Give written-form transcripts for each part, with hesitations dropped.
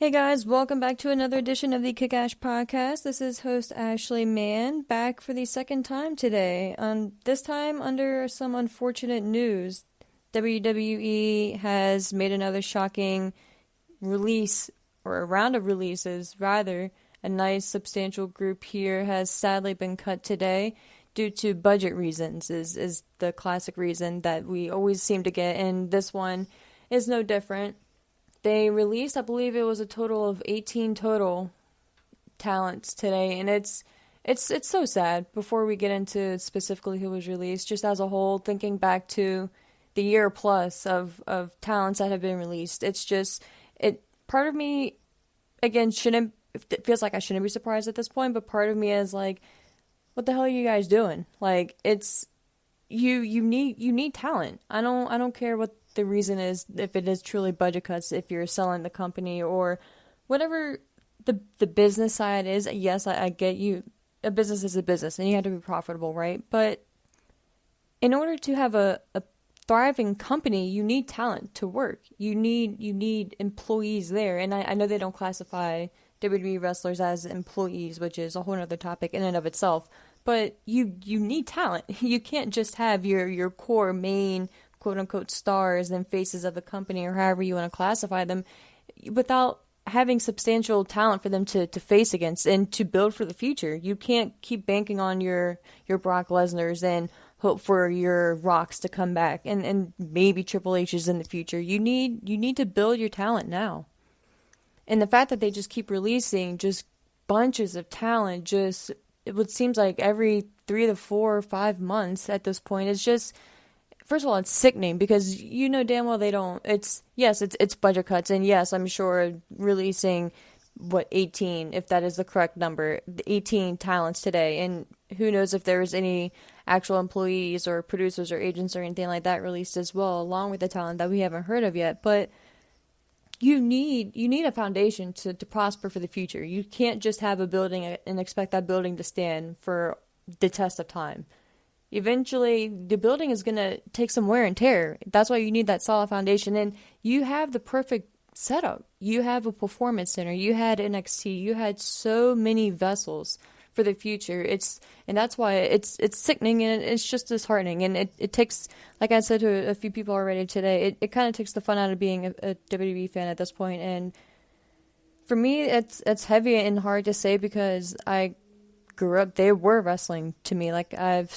Hey guys, welcome back to another edition of the Kick-Ash Podcast. This is host Ashley Mann, back for the second time today. This time under some unfortunate news. WWE has made another shocking release, or a round of releases, rather. A nice substantial group here has sadly been cut today due to budget reasons, is the classic reason that we always seem to get, and this one is no different. They released, I believe it was a total of 18 total talents today, and it's so sad. Before we get into specifically who was released, just as a whole, thinking back to the year plus of talents that have been released, it's just, part of me, again, it feels like I shouldn't be surprised at this point, but part of me is like, what the hell are you guys doing? Like, it's, you need talent. I don't care what the reason is, if it is truly budget cuts, if you're selling the company or whatever the business side is. Yes, I get you. A business is a business and you have to be profitable, right? But in order to have a thriving company, you need talent to work. You need employees there. And I know they don't classify WWE wrestlers as employees, which is a whole other topic in and of itself. But you need talent. You can't just have your core main quote-unquote stars and faces of the company, or however you want to classify them, without having substantial talent for them to face against and to build for the future. You can't keep banking on your Brock Lesnar's and hope for your Rocks to come back and maybe Triple H's in the future. You need to build your talent now. And the fact that they just keep releasing just bunches of talent, just it seems like every 3 to 4 or 5 months at this point, is just, first of all, it's sickening because you know damn well they don't. It's budget cuts, and yes, I'm sure releasing 18, if that is the correct number, 18 talents today, and who knows if there's any actual employees or producers or agents or anything like that released as well, along with the talent that we haven't heard of yet. But you need a foundation to prosper for the future. You can't just have a building and expect that building to stand for the test of time. Eventually, the building is going to take some wear and tear. That's why you need that solid foundation. And you have the perfect setup. You have a performance center. You had NXT. You had so many vessels for the future. And that's why it's sickening, and it's just disheartening. And it takes, like I said to a few people already today, it kind of takes the fun out of being a WWE fan at this point. And for me, it's heavy and hard to say because I grew up, they were wrestling to me. Like I've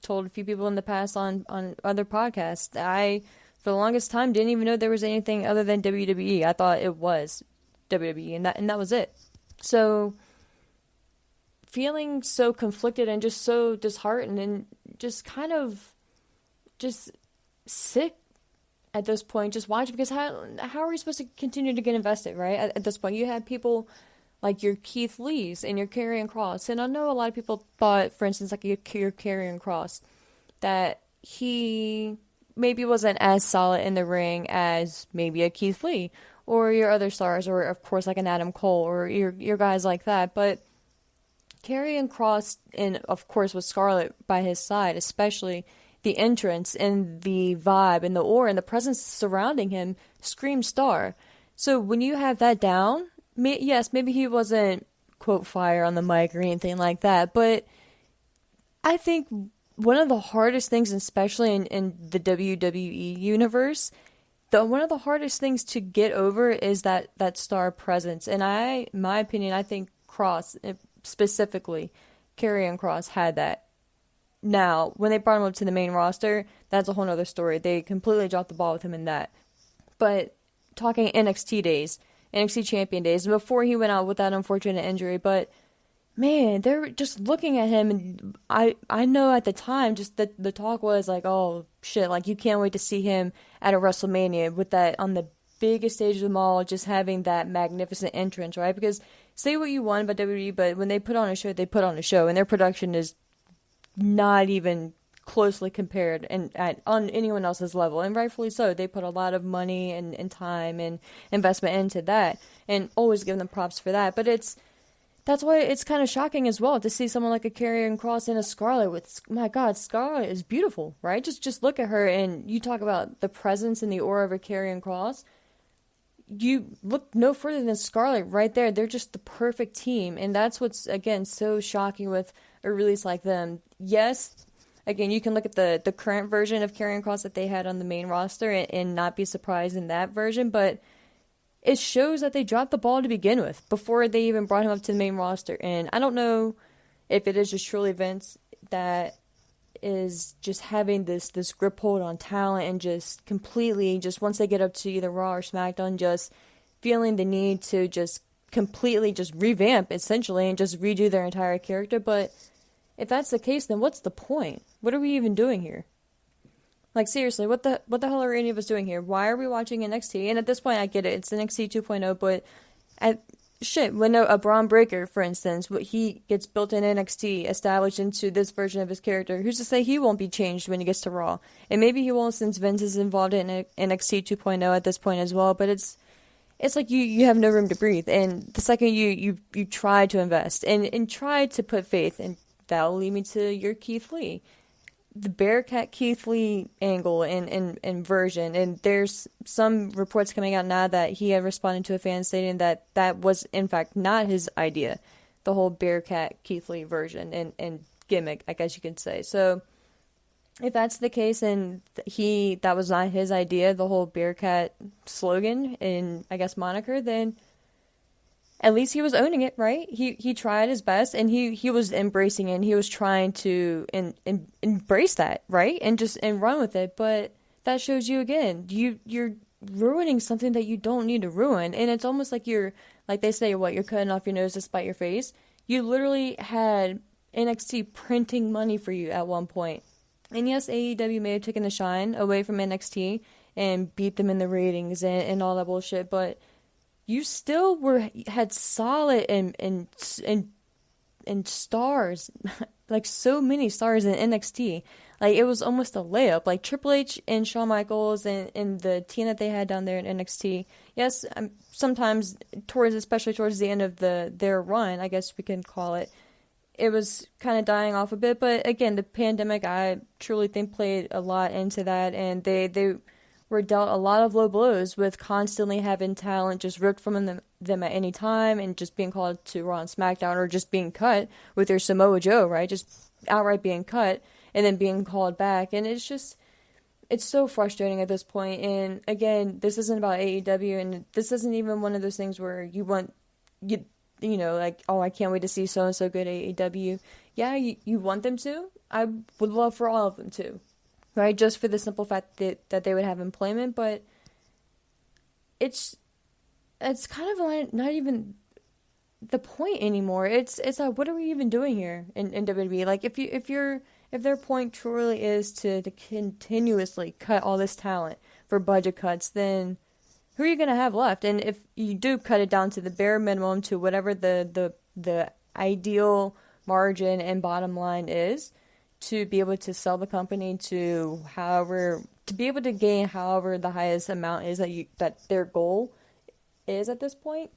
told a few people in the past on other podcasts, I for the longest time didn't even know there was anything other than WWE. I thought it was WWE, and that was it. So feeling so conflicted and just so disheartened and just kind of just sick at this point, just watching, because how are we supposed to continue to get invested, right? At this point, you had people like your Keith Lees and your Karrion Kross. And I know a lot of people thought, for instance, like your Karrion Kross, that he maybe wasn't as solid in the ring as maybe a Keith Lee or your other stars, or of course like an Adam Cole or your guys like that. But Karrion Kross, and of course with Scarlett by his side, especially the entrance and the vibe and the aura and the presence surrounding him screams star. So when you have that down, yes, maybe he wasn't, quote, fire on the mic or anything like that, but I think one of the hardest things, especially in the WWE universe, one of the hardest things to get over is that star presence. And my opinion, I think Kross, specifically, Karrion Kross, had that. Now, when they brought him up to the main roster, that's a whole other story. They completely dropped the ball with him in that. But talking NXT days, NXT champion days, and before he went out with that unfortunate injury, but man, they're just looking at him, and I know at the time, just the talk was like, oh shit, like you can't wait to see him at a WrestleMania with that on the biggest stage of them all, just having that magnificent entrance, right? Because say what you want about WWE, but when they put on a show, they put on a show, and their production is not even closely compared and on anyone else's level, and rightfully so. They put a lot of money and time and investment into that, and always give them props for that. But that's why it's kind of shocking as well to see someone like a Karrion Kross and a Scarlett with, my God, Scarlett is beautiful, right? Just look at her, and you talk about the presence and the aura of a Karrion Kross. you look no further than Scarlet right there. They're just the perfect team. And that's what's, again, so shocking with a release like them. Yes, again, you can look at the current version of Karrion Kross that they had on the main roster and not be surprised in that version, but it shows that they dropped the ball to begin with before they even brought him up to the main roster. And I don't know if it is just truly Vince that is just having this grip hold on talent and just completely, just once they get up to either Raw or SmackDown, just feeling the need to just completely just revamp, essentially, and just redo their entire character. But if that's the case, then what's the point? What are we even doing here? Like, seriously, what the hell are any of us doing here? Why are we watching NXT? And at this point, I get it. It's NXT 2.0, but when a Braun Breaker, for instance, he gets built in NXT, established into this version of his character, who's to say he won't be changed when he gets to Raw? And maybe he won't, since Vince is involved in NXT 2.0 at this point as well, but it's like you have no room to breathe. And the second you try to invest and try to put faith, and that'll lead me to your Keith Lee. The Bearcat Keith Lee angle and version, and there's some reports coming out now that he had responded to a fan stating that was in fact not his idea, the whole Bearcat Keith Lee version and gimmick, I guess you could say. So if that's the case and that was not his idea, the whole Bearcat slogan and I guess moniker, then at least he was owning it, right? He tried his best, and he was embracing it, and he was trying to embrace that, right? And run with it. But that shows you, again, you're ruining something that you don't need to ruin. And it's almost like like they say, you're cutting off your nose to spite your face. You literally had NXT printing money for you at one point. And yes, AEW may have taken the shine away from NXT and beat them in the ratings and all that bullshit, but you still had solid and stars, like so many stars in NXT. Like, it was almost a layup. Like, Triple H and Shawn Michaels and the team that they had down there in NXT. Yes, sometimes especially towards the end of their run, I guess we can call it, it was kind of dying off a bit. But again, the pandemic, I truly think, played a lot into that, and they were dealt a lot of low blows with constantly having talent just ripped from them at any time and just being called to Raw and SmackDown, or just being cut with their Samoa Joe, right? Just outright being cut and then being called back. And it's so frustrating at this point. And again, this isn't about AEW, and this isn't even one of those things where you like, oh, I can't wait to see so-and-so good at AEW. Yeah, you want them to. I would love for all of them to. Right, just for the simple fact that they would have employment, but it's kind of like not even the point anymore. It's like, what are we even doing here in WWE? Like, if their point truly is to continuously cut all this talent for budget cuts, then who are you gonna have left? And if you do cut it down to the bare minimum, to whatever the ideal margin and bottom line is, to be able to sell the company to be able to gain however the highest amount is that their goal is at this point,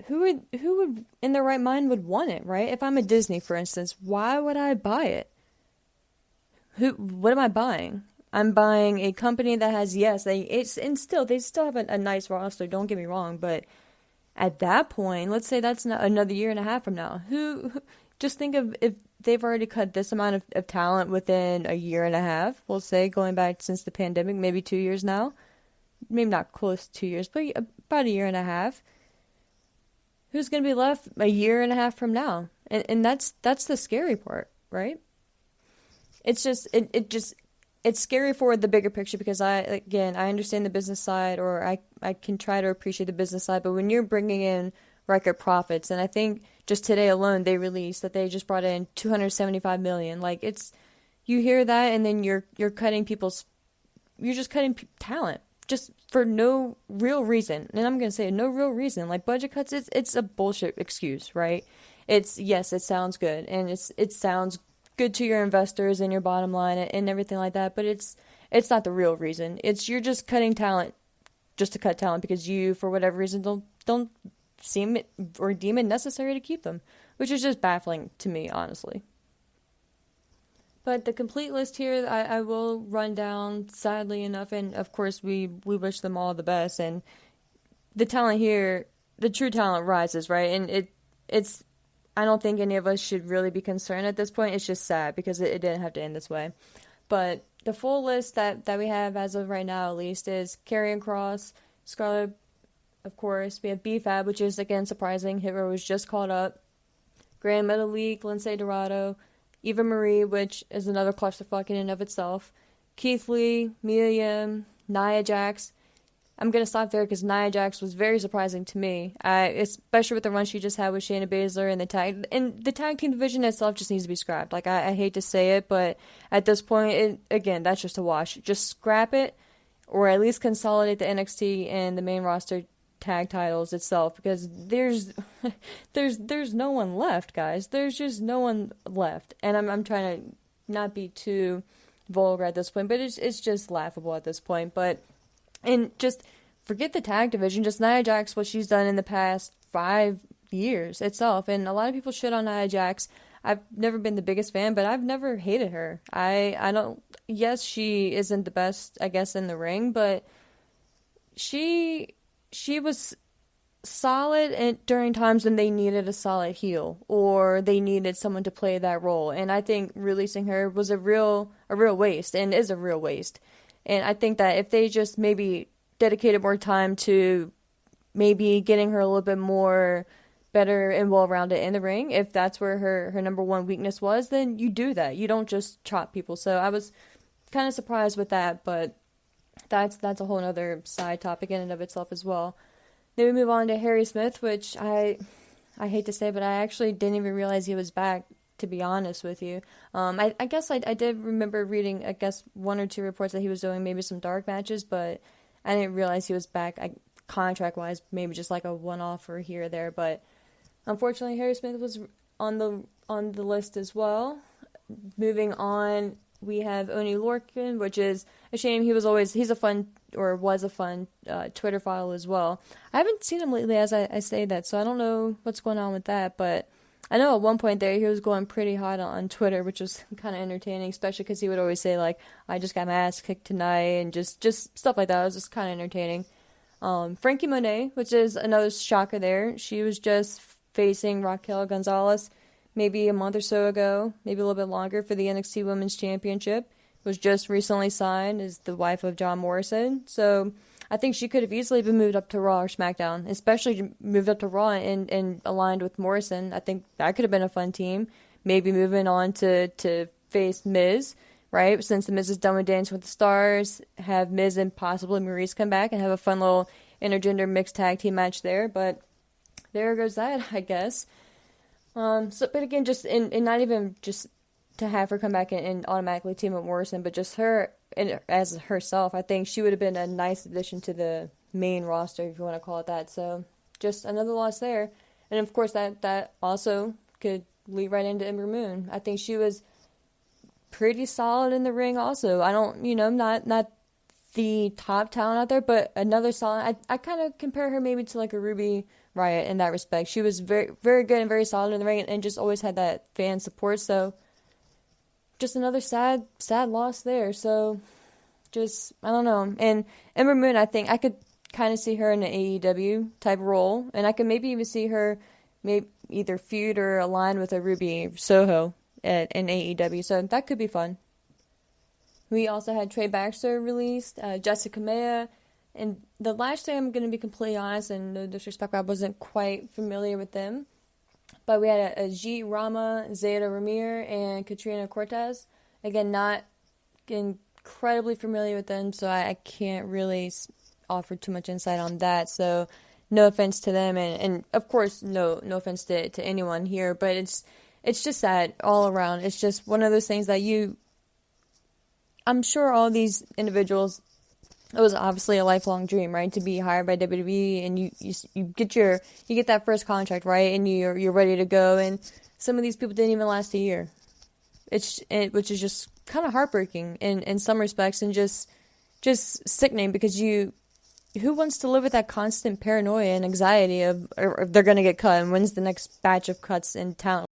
who would in their right mind would want it, right? If I'm a Disney, for instance, why would I buy it? What am I buying? I'm buying a company that has, yes, they still have a nice roster, don't get me wrong, but at that point, let's say that's not another year and a half from now, just think of if they've already cut this amount of talent within a year and a half, we'll say, going back since the pandemic, maybe 2 years now. Maybe not close to 2 years, but about a year and a half. Who's going to be left a year and a half from now? And that's the scary part, right? It's just, it's scary for the bigger picture, because I understand the business side, or I can try to appreciate the business side, but when you're bringing in record profits, and I think just today alone they released that they just brought in $275 million. Like, you hear that, and then you're just cutting talent just for no real reason. And I'm gonna say no real reason. Like, budget cuts, it's a bullshit excuse, right? Yes, it sounds good, and it sounds good to your investors and your bottom line and everything like that, but it's not the real reason. You're just cutting talent just to cut talent because you, for whatever reason, don't seem it or deem it necessary to keep them, which is just baffling to me, honestly. But the complete list here, I will run down, sadly enough, and of course we wish them all the best. And the talent here, the true talent rises, right? And it's I don't think any of us should really be concerned at this point. It's just sad because it didn't have to end this way. But the full list that we have as of right now, at least, is Karrion Kross, Scarlett, of course. We have B-Fab, which is, again, surprising. Hitler was just called up. Grand Metalik, Lindsay Dorado, Eva Marie, which is another clusterfuck in and of itself. Keith Lee, Mia Yim, Nia Jax. I'm going to stop there because Nia Jax was very surprising to me, especially with the run she just had with Shayna Baszler and the tag team division itself just needs to be scrapped. Like, I hate to say it, but at this point, again, that's just a wash. Just scrap it, or at least consolidate the NXT and the main roster tag titles itself, because there's no one left, guys. There's just no one left, and I'm trying to not be too vulgar at this point, but it's just laughable at this point, but. And just forget the tag division, just Nia Jax, what she's done in the past 5 years itself. And a lot of people shit on Nia Jax. I've never been the biggest fan, but I've never hated her. I don't, yes, she isn't the best, I guess, in the ring, but she was solid during times when they needed a solid heel or they needed someone to play that role. And I think releasing her was a real waste, and is a real waste. And I think that if they just maybe dedicated more time to maybe getting her a little bit more better and well-rounded in the ring, if that's where her number one weakness was, then you do that. You don't just chop people. So I was kind of surprised with that, but that's a whole other side topic in and of itself as well. Then we move on to Harry Smith, which I hate to say, but I actually didn't even realize he was back, to be honest with you. I guess I did remember reading, I guess, 1 or 2 reports that he was doing maybe some dark matches, but I didn't realize he was back contract-wise, maybe just like a one-off or here or there. But unfortunately, Harry Smith was on the list as well. Moving on, we have Oni Lorcan, which is a shame. He's a fun Twitter follow as well. I haven't seen him lately as I say that, so I don't know what's going on with that, but I know at one point there he was going pretty hot on Twitter, which was kind of entertaining, especially because he would always say, like, I just got my ass kicked tonight, and just stuff like that. It was just kind of entertaining. Frankie Monet, which is another shocker there. She was just facing Raquel Gonzalez maybe a month or so ago, maybe a little bit longer, for the NXT Women's Championship. Was just recently signed as the wife of John Morrison. So I think she could have easily been moved up to Raw or SmackDown, especially moved up to Raw and aligned with Morrison. I think that could have been a fun team. Maybe moving on to face Miz, right? Since the Miz is done with Dancing with the Stars, have Miz and possibly Maurice come back and have a fun little intergender mixed tag team match there. But there goes that, I guess. But again, just and not even just to have her come back and automatically team with Morrison, but just her and as herself, I think she would have been a nice addition to the main roster, if you want to call it that. So just another loss there. And of course that also could lead right into Ember Moon. I think she was pretty solid in the ring also. I don't, not the top talent out there, but another solid. I kind of compare her maybe to like a Ruby Riott in that respect. She was very, very good and very solid in the ring and just always had that fan support. So just another sad loss there. So just, I don't know. And Ember Moon, I think I could kind of see her in an AEW type role. And I could maybe even see her maybe either feud or align with a Ruby Soho in AEW. So that could be fun. We also had Trey Baxter released, Jessica Mea. And the last thing, I'm going to be completely honest, and no disrespect, I wasn't quite familiar with them. But we had a G Rama, Zeta Ramir, and Katrina Cortez. Again, not incredibly familiar with them, so I can't really offer too much insight on that. So no offense to them, and of course, no offense to anyone here. But it's just sad all around. It's just one of those things that I'm sure all these individuals, it was obviously a lifelong dream, right? To be hired by WWE, and you get that first contract, right? And you're ready to go. And some of these people didn't even last a year. Which is just kind of heartbreaking in some respects, and just sickening, because who wants to live with that constant paranoia and anxiety of they're going to get cut, and when's the next batch of cuts in talent?